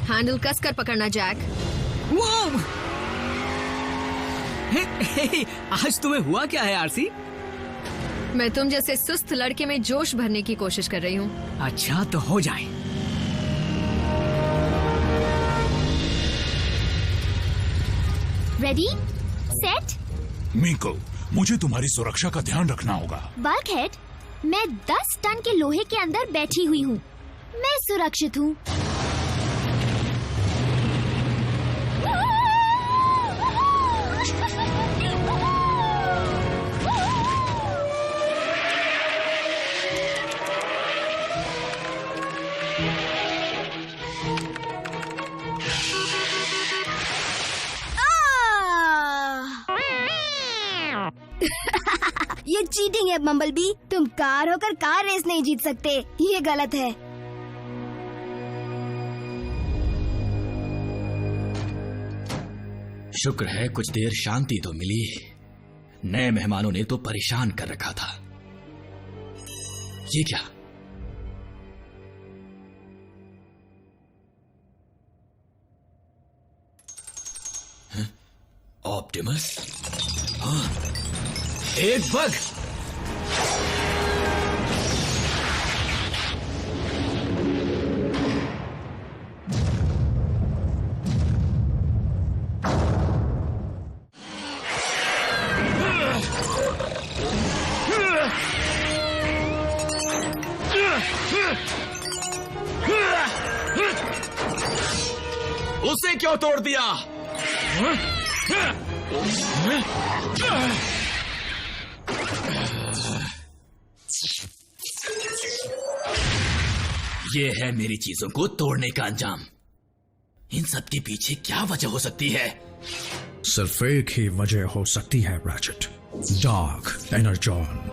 Handle कसकर पकड़ना Jack. हे, आज तुम्हें हुआ क्या है आरसी? मैं तुम जैसे सुस्त लड़के में जोश भरने की कोशिश कर रही हूँ। अच्छा तो हो जाए। Ready set. मिको, मुझे तुम्हारी सुरक्षा का ध्यान रखना होगा। बल्कहेड, मैं 10 टन के लोहे के अंदर बैठी हुई हूँ। मैं सुरक्षित हूँ। ये चीटिंग है बम्बलबी। तुम कार होकर कार रेस नहीं जीत सकते, ये गलत है। शुक्र है कुछ देर शांति तो मिली। नए मेहमानों ने तो परेशान कर रखा था। ये क्या? ऑप्टिमस? हाँ, एक बग। उसे क्यों तोड़ दिया? ये है मेरी चीजों को तोड़ने का अंजाम। इन सब के पीछे क्या वजह हो सकती है? सिर्फ एक ही वजह हो सकती है ratchet, dark Energon.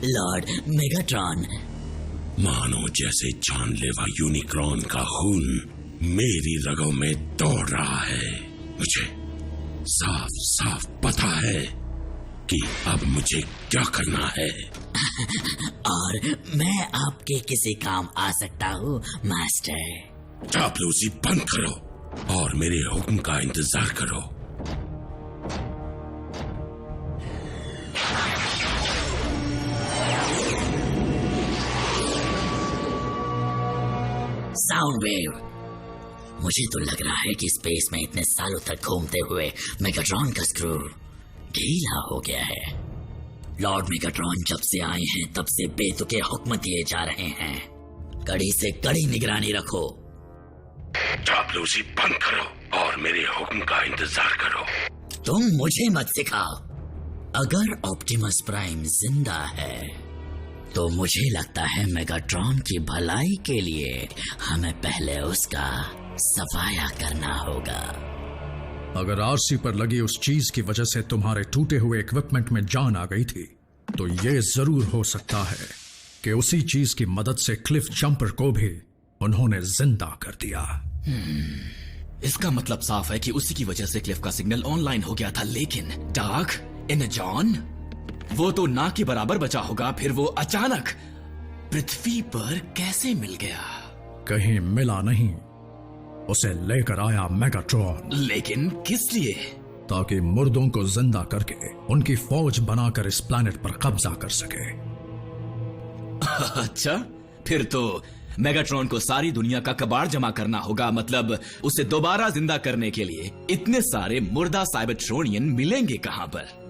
Lord Megatron, मानो जैसे जानलेवा यूनिक्रॉन का खून मेरी रगों में दौड़ रहा है। मुझे साफ साफ पता है कि अब मुझे क्या करना है। और मैं आपके किसी काम आ सकता हूँ मास्टर। चापलूसी बंद करो और मेरे हुक्म का इंतजार करो। Sound wave. मुझे तो लग रहा है कि स्पेस में इतने सालों तक घूमते हुए मेगाट्रॉन का स्क्रू ढीला हो गया है। लॉर्ड मेगाट्रॉन जब से आए हैं तब से बेतुके हुक्म दिए जा रहे हैं। कड़ी से कड़ी निगरानी रखो। चापलूसी बंद करो और मेरे हुक्म का इंतजार करो। तुम मुझे मत सिखाओ। अगर ऑप्टिमस प्राइम जिंदा है तो मुझे लगता है मेगाट्रॉन की भलाई के लिए हमें पहले उसका सफाया करना होगा। अगर आरसी पर लगी उस चीज की वजह से तुम्हारे टूटे हुए इक्विपमेंट में जान आ गई थी तो ये जरूर हो सकता है कि उसी चीज की मदद से क्लिफ जंपर को भी उन्होंने जिंदा कर दिया। इसका मतलब साफ है कि उसी की वजह से क्लिफ का सिग्नल ऑनलाइन हो गया था। लेकिन डार्क एनर्जॉन, वो तो ना के बराबर बचा होगा, फिर वो अचानक पृथ्वी पर कैसे मिल गया? कहीं मिला नहीं, उसे लेकर आया मेगाट्रॉन। लेकिन किस लिए? ताकि मुर्दों को जिंदा करके उनकी फौज बनाकर इस प्लैनेट पर कब्जा कर सके। अच्छा, फिर तो मेगाट्रॉन को सारी दुनिया का कबाड़ जमा करना होगा। मतलब उसे दोबारा जिंदा करने के लिए इतने सारे मुर्दा साइबरट्रोनियन मिलेंगे कहां पर?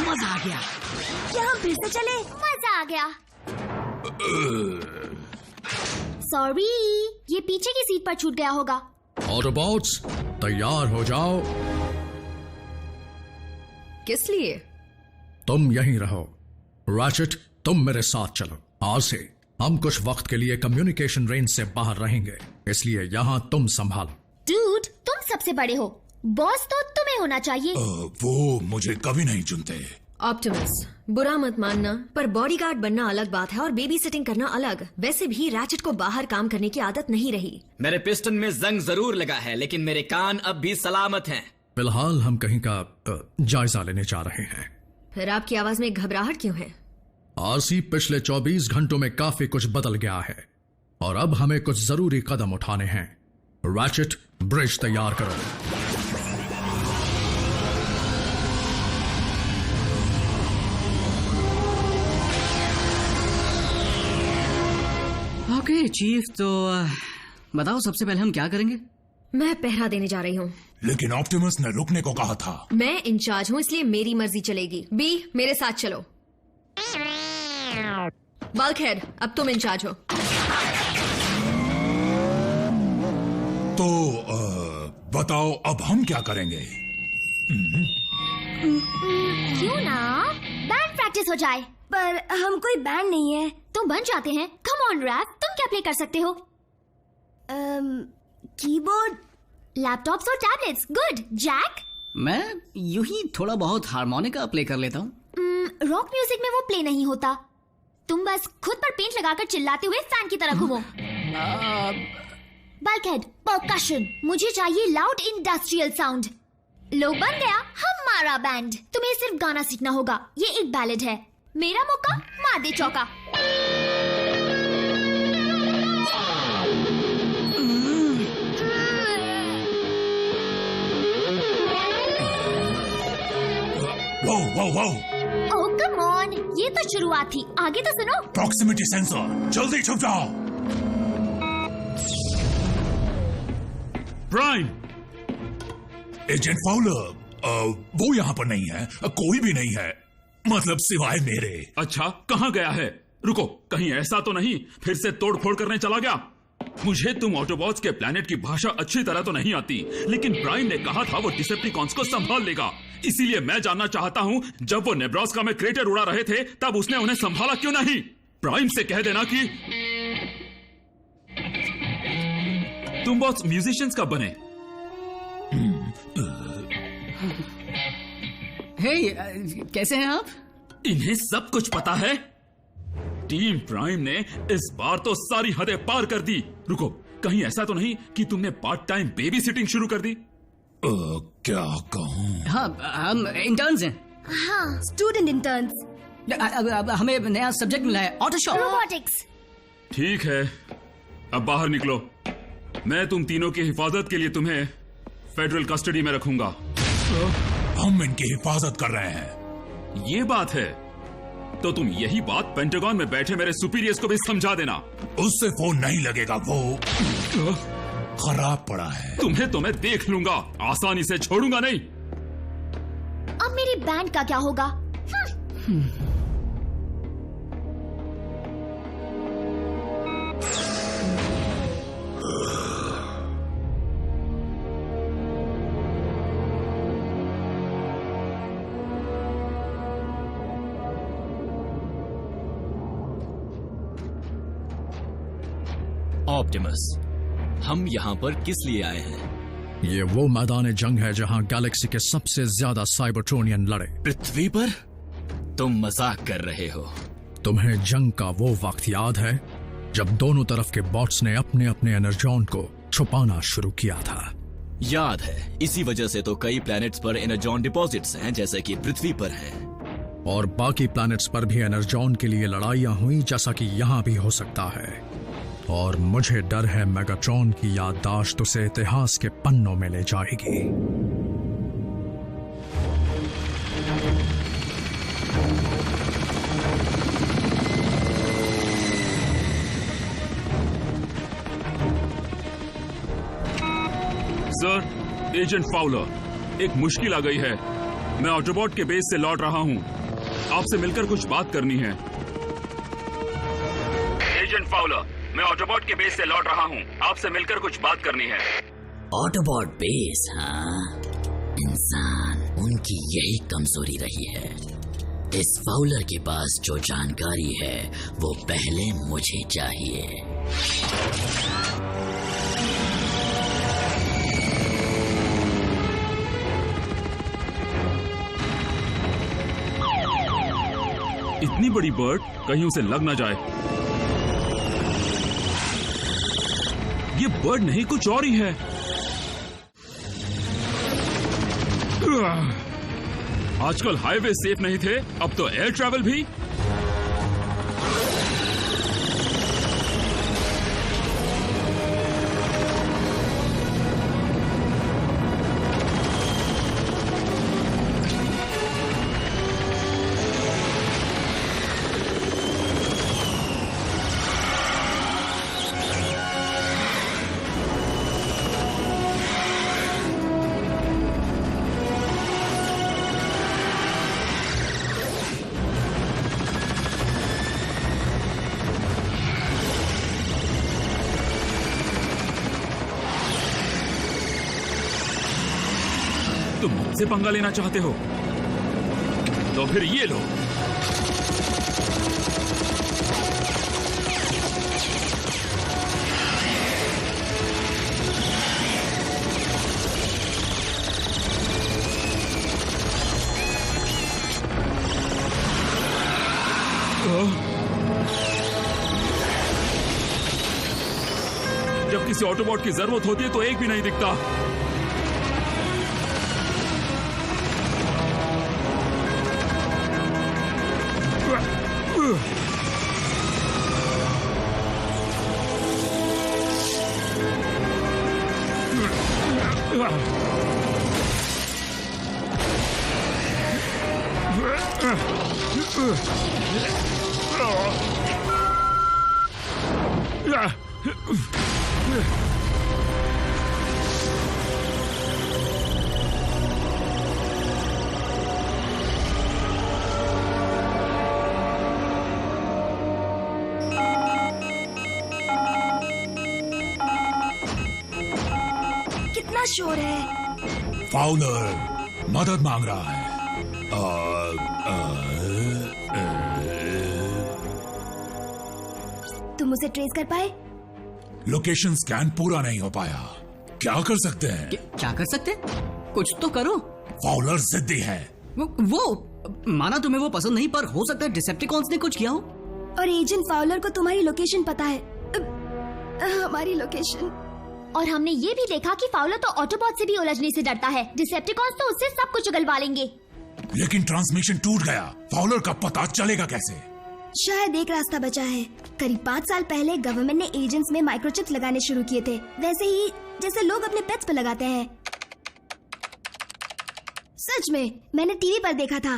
मजा आ गया। क्या हम फिर से चले? मजा आ गया। सॉरी, ये पीछे की सीट पर छूट गया होगा। ऑटोबॉट्स तैयार हो जाओ। किस लिए? तुम यहीं रहो। रैचेट, तुम मेरे साथ चलो। आज से हम कुछ वक्त के लिए कम्युनिकेशन रेंज से बाहर रहेंगे, इसलिए यहाँ तुम संभालो। डूड, तुम सबसे बड़े हो, बॉस तो तुम्हें होना चाहिए। वो मुझे कभी नहीं चुनते। ऑप्टिमस, बुरा मत मानना, पर बॉडीगार्ड बनना अलग बात है और बेबी सिटिंग करना अलग। वैसे भी रैचेट को बाहर काम करने की आदत नहीं रही। मेरे पिस्टन में जंग जरूर लगा है, लेकिन मेरे कान अब भी सलामत हैं। फिलहाल हम कहीं का जायजा लेने जा रहे हैं। फिर आपकी आवाज में घबराहट क्यों है? आरसी, पिछले 24 घंटों में काफी कुछ बदल गया है और अब हमें कुछ जरूरी कदम उठाने हैं। रैचेट, ब्रिज तैयार करो। ओके चीफ, तो बताओ सबसे पहले हम क्या करेंगे? मैं पहरा देने जा रही हूँ। लेकिन ऑप्टिमस ने रुकने को कहा था। मैं इंचार्ज हूँ, इसलिए मेरी मर्जी चलेगी। बी, मेरे साथ चलो। बल्कहेड, अब तुम इंचार्ज हो। तो बताओ अब हम क्या करेंगे? क्यों ना बैंड प्रैक्टिस हो जाए। पर हम कोई बैंड नहीं है। तुम बन जाते हैं। कम ऑन रैप, तुम क्या प्ले कर सकते हो? कीबोर्ड, लैपटॉप्स और टैबलेट्स। गुड। जैक? मैं यूं ही थोड़ा बहुत हारमोनिका प्ले कर लेता हूँ। रॉक म्यूजिक में वो प्ले नहीं होता। तुम बस खुद पर पेंट लगाकर चिल्लाते हुए फैन की तरह घूमो। Bulkhead, percussion. मुझे चाहिए लाउड इंडस्ट्रियल साउंड। लो, बन गया हमारा बैंड। तुम्हें सिर्फ गाना सीखना होगा। ये एक बैलेड है। मेरा मौका, मार दे चौका। वो ओह कम ऑन, ये तो शुरुआत थी, आगे तो सुनो। प्रॉक्सिमिटी सेंसर, जल्दी छुप जाओ। प्राइम, एजेंट फाउलर, वो यहाँ पर नहीं है। कोई भी नहीं है, मतलब सिवाय मेरे। अच्छा, कहाँ गया है? रुको, कहीं ऐसा तो नहीं फिर से तोड़फोड़ करने चला गया? मुझे तुम ऑटोबॉट्स के प्लेनेट की भाषा अच्छी तरह तो नहीं आती, लेकिन प्राइम ने कहा था वो डिसेप्टिकॉन्स को संभाल लेगा। इसीलिए मैं जानना चाहता हूँ, जब वो नेब्रास्का में क्रेटर उड़ा रहे थे तब उसने उन्हें संभाला क्यों नहीं? प्राइम से कह देना कि तुम बहुत म्यूजिशियंस का बने। हे, कैसे हैं आप? इन्हें सब कुछ पता है। टीम प्राइम ने इस बार तो सारी हदें पार कर दी। रुको, कहीं ऐसा तो नहीं कि तुमने पार्ट टाइम बेबी सिटिंग शुरू कर दी? क्या कहूँ? हाँ, हम इंटर्न्स हैं। हाँ, स्टूडेंट इंटर्न्स। अब हमें नया सब्जेक्ट मिला है, ऑटो शॉप। रोबोटिक्स। ठीक है, अब बाहर निकलो। मैं तुम तीनों की हिफाजत के लिए तुम्हें फेडरल कस्टडी में रखूंगा। हम इनकी हिफाजत कर रहे हैं। ये बात है, तो तुम यही बात पेंटागन में बैठे मेरे सुपीरियर्स को भी समझा देना। उससे फोन नहीं लगेगा, वो खराब पड़ा है। तुम्हें तो मैं देख लूंगा, आसानी से छोड़ूंगा नहीं। अब मेरी बैंड का क्या होगा? ऑप्टिमस, हम यहाँ पर किस लिए आए हैं? ये वो मैदान जंग है जहां गैलेक्सी के सबसे ज्यादा साइबरट्रोनियन लड़े। पृथ्वी पर? तुम मजाक कर रहे हो। तुम्हें जंग का वो वक्त याद है जब दोनों तरफ के बॉट्स ने अपने अपने एनर्जॉन को छुपाना शुरू किया था? याद है, इसी वजह से तो कई प्लैनेट्स पर एनर्जॉन डिपॉजिट्स हैं, जैसे कि पृथ्वी पर है। और बाकी प्लैनेट्स पर भी एनर्जॉन के लिए लड़ाइयां हुई, जैसा कि यहाँ भी हो सकता है। और मुझे डर है मेगाट्रॉन की याददाश्त उसे इतिहास के पन्नों में ले जाएगी। सर, एजेंट फाउलर, एक मुश्किल आ गई है। मैं ऑटोबॉट के बेस से लौट रहा हूँ, आपसे मिलकर कुछ बात करनी है। एजेंट फाउलर, मैं ऑटोबॉट के बेस से लौट रहा हूँ, आपसे मिलकर कुछ बात करनी है। ऑटोबॉट बेस? हाँ, इंसान, उनकी यही कमजोरी रही है। इस फाउलर के पास जो जानकारी है वो पहले मुझे चाहिए। इतनी बड़ी बर्ड, कहीं उसे लग ना जाए। ये बर्ड नहीं, कुछ और ही है। आजकल हाईवे सेफ नहीं थे, अब तो एयर ट्रैवल भी। तुम मुझसे पंगा लेना चाहते हो तो फिर ये लो। जब किसी ऑटोबॉट की जरूरत होती है तो एक भी नहीं दिखता। कितना शोर है। फाउलर मदद मांग रहा है। तुम उसे ट्रेस कर पाए? लोकेशन स्कैन पूरा नहीं हो पाया। क्या कर सकते हैं? क्या कर सकते? कुछ तो करो। फाउलर जिद्दी है। वो माना तुम्हें वो पसंद नहीं, पर हो सकता है डिसेप्टिकॉन्स ने कुछ किया हो। और एजेंट फाउलर को तुम्हारी लोकेशन पता है। हमारी लोकेशन। और हमने ये भी देखा कि फाउलर तो ऑटोबॉट से भी उलझने से डरता है। डिसेप्टिकॉन्स तो उससे सब कुछ उगलवा लेंगे। लेकिन ट्रांसमिशन टूट गया, फाउलर का पता चलेगा कैसे? शायद एक रास्ता बचा है। करीब 5 साल पहले गवर्नमेंट ने एजेंट्स में माइक्रोचिप्स लगाने शुरू किए थे, वैसे ही जैसे लोग अपने पेट्स पे लगाते हैं। सच में मैंने टीवी पर देखा था।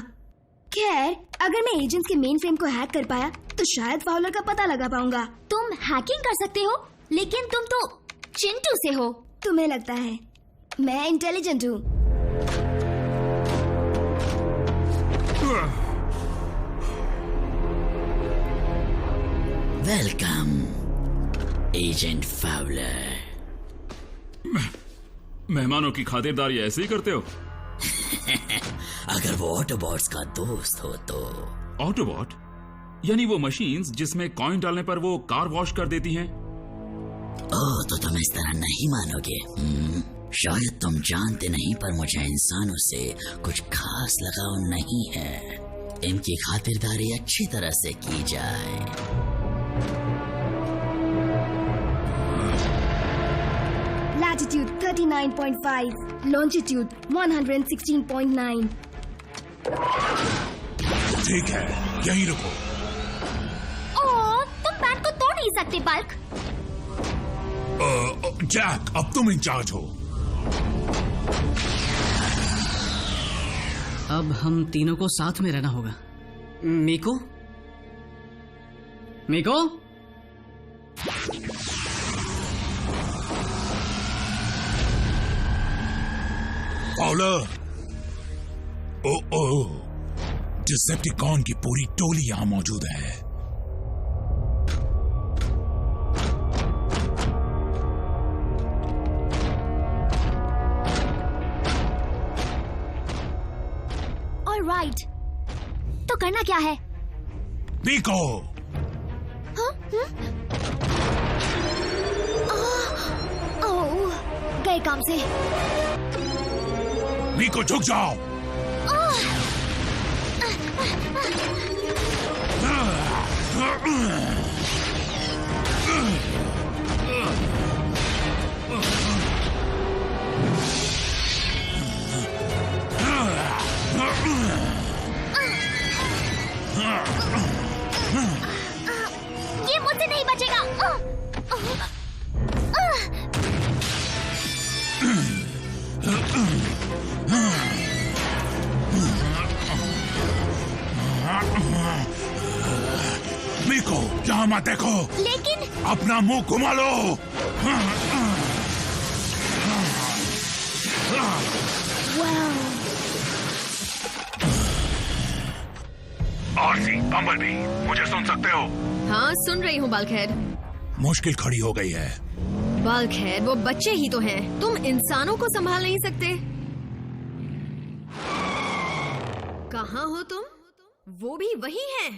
खैर, अगर मैं एजेंट्स के मेन फ्रेम को हैक कर पाया तो शायद फाउलर का पता लगा पाऊंगा। तुम हैकिंग कर सकते हो, लेकिन तुम तो चिंटू से हो। तुम्हें लगता है मैं इंटेलिजेंट हूँ? Welcome agent Fowler. मेहमानों की खातिरदारी ऐसे ही करते हो? अगर वो ऑटोबॉट्स का दोस्त हो तो। ऑटोबॉट यानी वो मशीन्स जिसमें कॉइन डालने पर वो कार वॉश कर देती हैं? ओह, तो तुम इस तरह नहीं मानोगे। शायद तुम जानते नहीं, पर मुझे इंसानों से कुछ खास लगाव नहीं है। इनकी खातिरदारी अच्छी तरह से की जाए। Latitude 39.5, longitude 116.9। ठीक है, यहीं रुको। ओह, तुम बैंड को तोड़ नहीं सकते बल्क। जैक, अब तुम इंचार्ज हो। अब हम तीनों को साथ में रहना होगा। मीको, मीको, फाउलर। ओ, डिसेप्टिकॉन की पूरी टोली यहां मौजूद है। ऑलराइट, तो करना क्या है? मीको, ओह, गए काम से। मीको झुक जाओ। ये मुझसे नहीं बचेगा। मीको, यहाँ मत देखो। लेकिन अपना मुंह घुमा लो। आरसी, बम्बलबी, मुझे सुन सकते हो? हाँ, सुन रही हूँ बाल्कहेड। मुश्किल खड़ी हो गई है। बाल्कहेड, वो बच्चे ही तो हैं। तुम इंसानों को संभाल नहीं सकते? कहाँ हो तुम? वो भी वही हैं।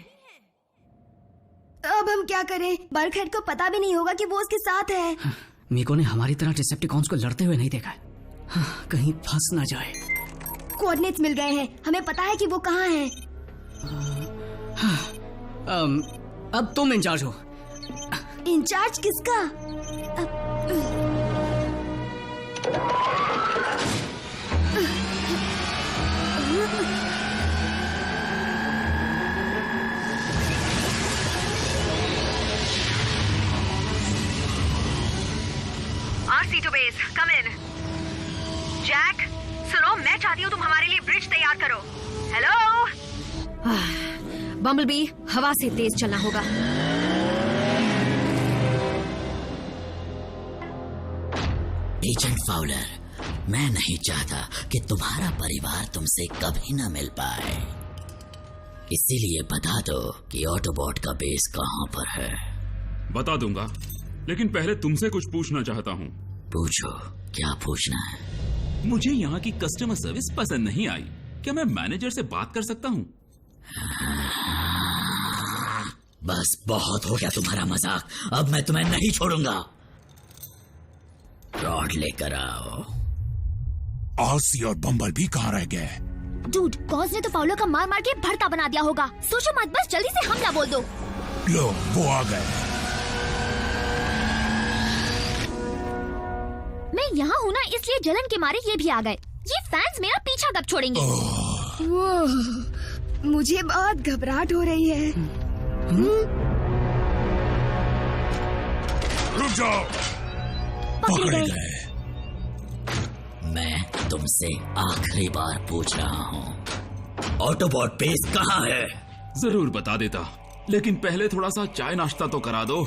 अब हम क्या करें? बल्कहेड को पता भी नहीं होगा कि वो उसके साथ है। मीको ने हमारी तरह डिसेप्टिकॉन्स को लड़ते हुए नहीं देखा है। कहीं फंस ना जाए। कोऑर्डिनेट्स मिल गए हैं, हमें पता है कि वो कहाँ है। अब तुम इंचार्ज हो। इंचार्ज किसका? RC to base, come in. Jack, सुनो, मैं चाहती हूँ तुम हमारे लिए ब्रिज तैयार करो। हेलो? बम्बलबी, हवा से तेज चलना होगा। एजेंट फाउलर, मैं नहीं चाहता कि तुम्हारा परिवार तुमसे कभी न मिल पाए। इसीलिए बता दो कि ऑटोबॉट का बेस कहाँ पर है। बता दूंगा, लेकिन पहले तुमसे कुछ पूछना चाहता हूँ। पूछो, क्या पूछना है? मुझे यहाँ की कस्टमर सर्विस पसंद नहीं आई। क्या मैं मैनेजर से बात कर सकता हूँ? बस बहुत हो गया तुम्हारा मजाक। अब मैं तुम्हें नहीं छोड़ूंगा। रॉड लेकर आओ। आरसी और बम्बलबी कहाँ रह गए? डूड, कॉज ने तो फाउलर का मार मार के भड़का बना दिया होगा। सोचो मत, बस जल्दी से हमला बोल दो। लो, वो आ गए। मैं यहाँ हूँ ना, इसलिए जलन के मारे ये भी आ गए। ये फैंस मेरा पीछा कब छोड़ेंगे? मुझे बहुत घबराहट हो रही है। रुक जाओ। पकड़े गए। मैं तुमसे आखिरी बार पूछ रहा हूँ, ऑटोबॉट बेस कहाँ है? जरूर बता देता, लेकिन पहले थोड़ा सा चाय नाश्ता तो करा दो।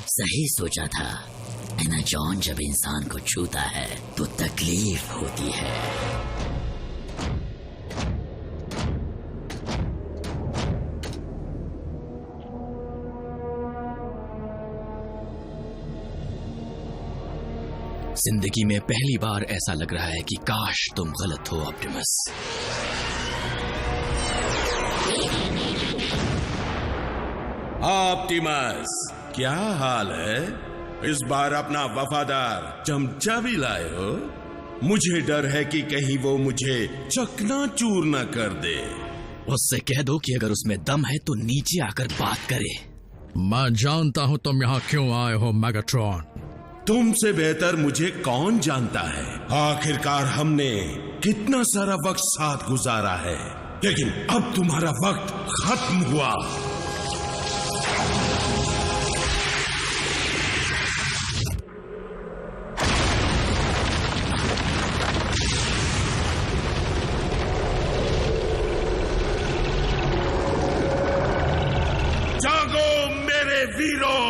सही सोचा था। एनाजॉन जब इंसान को छूता है तो तकलीफ होती है। जिंदगी में पहली बार ऐसा लग रहा है कि काश तुम गलत हो ऑप्टिमस। ऑप्टिमस, क्या हाल है? इस बार अपना वफादार चमचा भी लाए हो? मुझे डर है कि कहीं वो मुझे चकनाचूर न कर दे। उससे कह दो कि अगर उसमें दम है तो नीचे आकर बात करे। मैं जानता हूँ तुम यहाँ क्यों आए हो मेगाट्रॉन। तुमसे बेहतर मुझे कौन जानता है। आखिरकार हमने कितना सारा वक्त साथ गुजारा है, लेकिन अब तुम्हारा वक्त खत्म हुआ। जागो मेरे वीरों!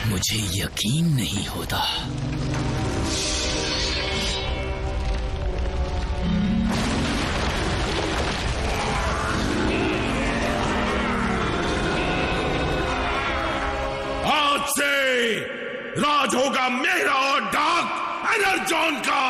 मुझे यकीन नहीं होता। आज से राज होगा मेरा और डार्क एनर्जॉन का।